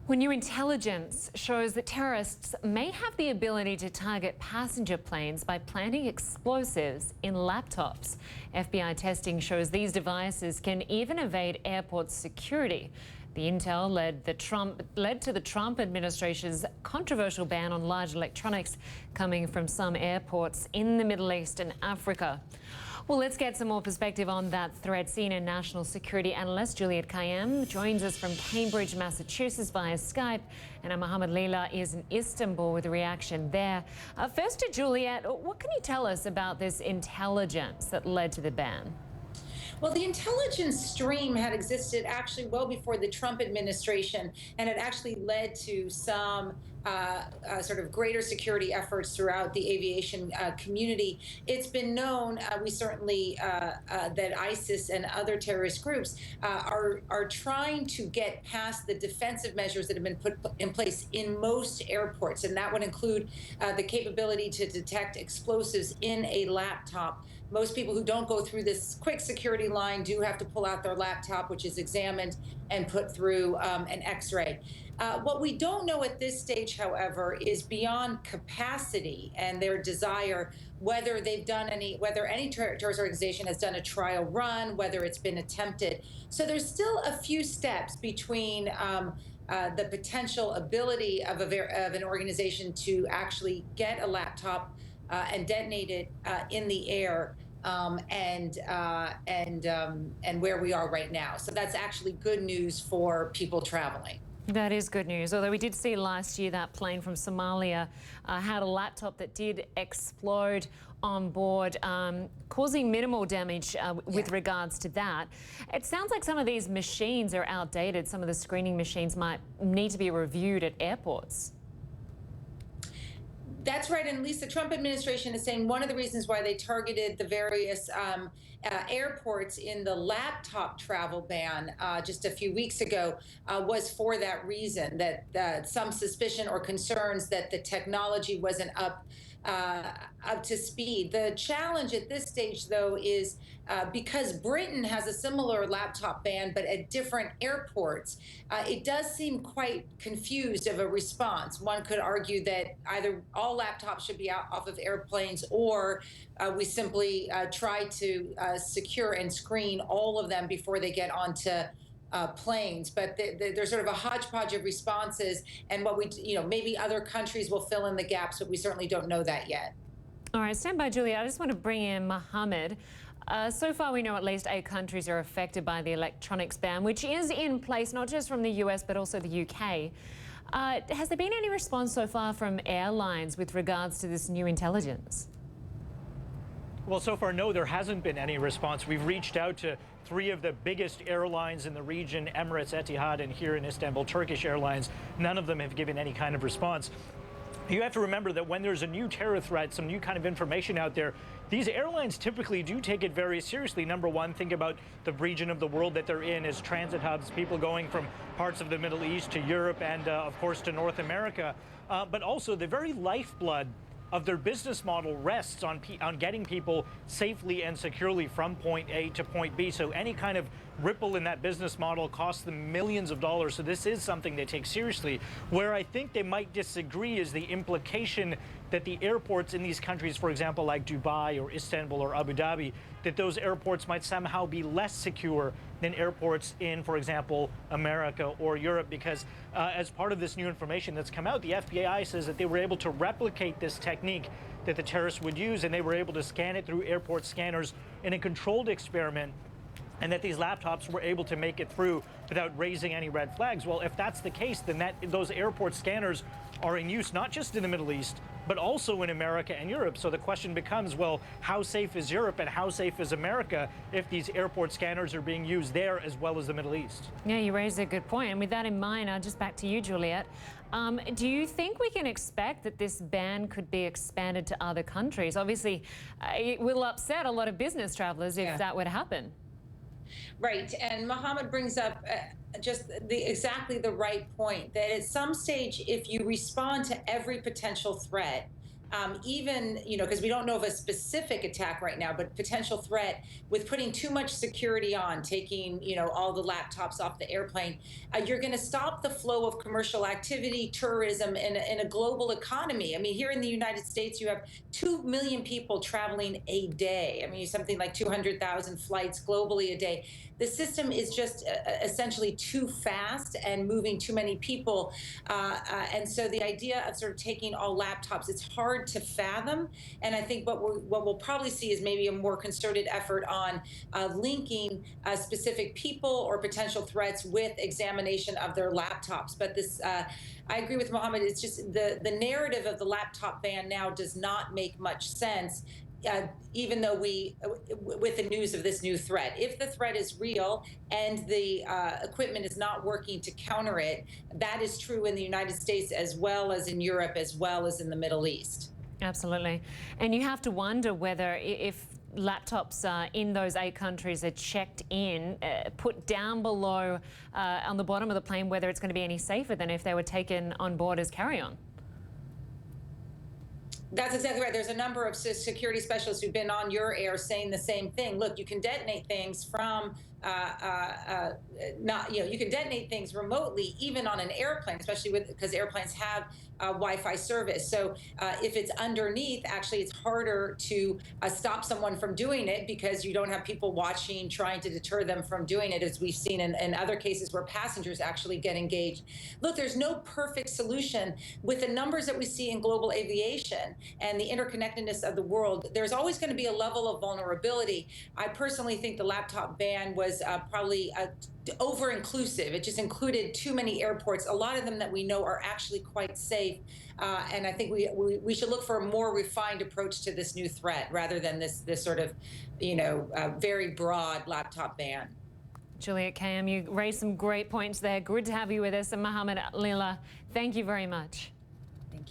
When new intelligence shows that terrorists may have the ability to target passenger planes by planting explosives in laptops. FBI testing shows these devices can even evade airport security. The intel led to the Trump administration's controversial ban on large electronics coming from some airports in the Middle East and Africa. Well, let's get some more perspective on that threat. Senior national security analyst Lynda Kinkade joins us from Cambridge, Massachusetts via Skype, and Muhammed Lila is in Istanbul with a reaction there. First to Juliet, what can you tell us about this intelligence that led to the ban? Well, the intelligence stream had existed actually well before the Trump administration, and it actually led to some sort of greater security efforts throughout the aviation community. It's been known, we certainly, that ISIS and other terrorist groups are trying to get past the defensive measures that have been put in place in most airports, and that would include the capability to detect explosives in a laptop. Most people who don't go through this quick security line do have to pull out their laptop, which is examined and put through an X-ray. What we don't know at this stage, however, is beyond capacity and their desire, whether any terrorist organization has done a trial run, whether it's been attempted. So there's still a few steps between the potential ability of an organization to actually get a laptop and detonate it in the air, and where we are right now. So that's actually good news for people traveling. That is good news, although we did see last year that plane from Somalia had a laptop that did explode on board, causing minimal damage with regards to that. It sounds like some of these machines are outdated. Some of the screening machines might need to be reviewed at airports. That's right, and at least the Trump administration is saying one of the reasons why they targeted the various airports in the laptop travel ban just a few weeks ago was for that reason, that some suspicion or concerns that the technology wasn't up to speed. The challenge at this stage, though, is because Britain has a similar laptop ban, but at different airports, it does seem quite confused of a response. One could argue that either all laptops should be out off of airplanes, or we simply try to secure and screen all of them before they get onto planes. But there's sort of a hodgepodge of responses, and maybe other countries will fill in the gaps, but we certainly don't know that yet. All right, stand by, Julia. I just want to bring in Muhammed. So far, we know at least 8 countries are affected by the electronics ban, which is in place not just from the US, but also the UK. Has there been any response so far from airlines with regards to this new intelligence? Well, so far, no, there hasn't been any response. We've reached out to 3 of the biggest airlines in the region, Emirates, Etihad, and here in Istanbul, Turkish Airlines. None of them have given any kind of response. You have to remember that when there's a new terror threat, some new kind of information out there, these airlines typically do take it very seriously. Number one, think about the region of the world that they're in as transit hubs, people going from parts of the Middle East to Europe and, of course, to North America. But also the very lifeblood of their business model rests on getting people safely and securely from point A to point B. So any kind of ripple in that business model costs them millions of dollars. So this is something they take seriously. Where I think they might disagree is the implication that the airports in these countries, for example, like Dubai or Istanbul or Abu Dhabi, that those airports might somehow be less secure than airports in, for example, America or Europe, because as part of this new information that's come out, the FBI says that they were able to replicate this technique that the terrorists would use, and they were able to scan it through airport scanners in a controlled experiment, and that these laptops were able to make it through without raising any red flags. Well, if that's the case, then those airport scanners are in use not just in the Middle East, but also in America and Europe. So the question becomes, well, how safe is Europe and how safe is America if these airport scanners are being used there as well as the Middle East? Yeah, you raised a good point. And with that in mind, just back to you, Juliet. Do you think we can expect that this ban could be expanded to other countries? Obviously, it will upset a lot of business travelers if that would happen. Right, and Muhammad brings up just exactly the right point, that at some stage, if you respond to every potential threat, even, because we don't know of a specific attack right now, but potential threat with putting too much security on, taking, all the laptops off the airplane, you're going to stop the flow of commercial activity, tourism in a global economy. I mean, here in the United States, you have 2 million people traveling a day. I mean, something like 200,000 flights globally a day. The system is just essentially too fast and moving too many people. And so the idea of sort of taking all laptops, it's hard to fathom. And I think what we'll probably see is maybe a more concerted effort on linking specific people or potential threats with examination of their laptops. But this, I agree with Muhammad, it's just the narrative of the laptop ban now does not make much sense. Even though with the news of this new threat, if the threat is real and the equipment is not working to counter it, that is true in the United States as well as in Europe, as well as in the Middle East. Absolutely. And you have to wonder whether if laptops in those 8 countries are checked in, put down below on the bottom of the plane, whether it's going to be any safer than if they were taken on board as carry-on. That's exactly right. There's a number of security specialists who've been on your air saying the same thing. Look, you can detonate things from you can detonate things remotely, even on an airplane, especially because airplanes have Wi-Fi service. So if it's underneath, actually, it's harder to stop someone from doing it because you don't have people watching, trying to deter them from doing it, as we've seen in other cases where passengers actually get engaged. Look, there's no perfect solution. With the numbers that we see in global aviation and the interconnectedness of the world, there's always going to be a level of vulnerability. I personally think the laptop ban was probably over-inclusive. It just included too many airports, a lot of them that we know are actually quite safe. And I think we should look for a more refined approach to this new threat rather than this sort of, very broad laptop ban. Juliet Kayam, you raised some great points there. Good to have you with us. And Muhammed Lila, thank you very much.